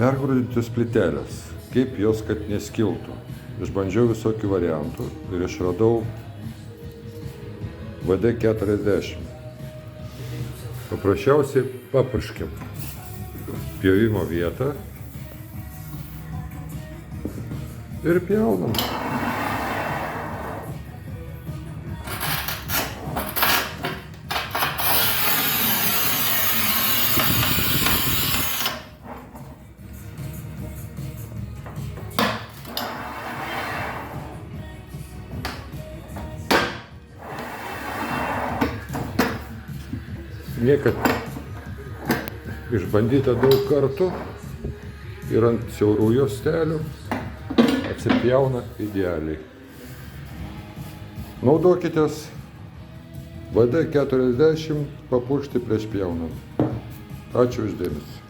Pergrūdintos plytelės, kaip jos kad neskiltų. Išbandžiau visokių variantų ir išradau VD40. Paprasčiausiai papurškim pjovimo vietą ir pjaunam. Niekad išbandyta daug kartų ir ant siaurų juostelių atsipjauna idealiai. Naudokitės VD40 papurkšti prieš pjaunant. Ačiū už dėmesį.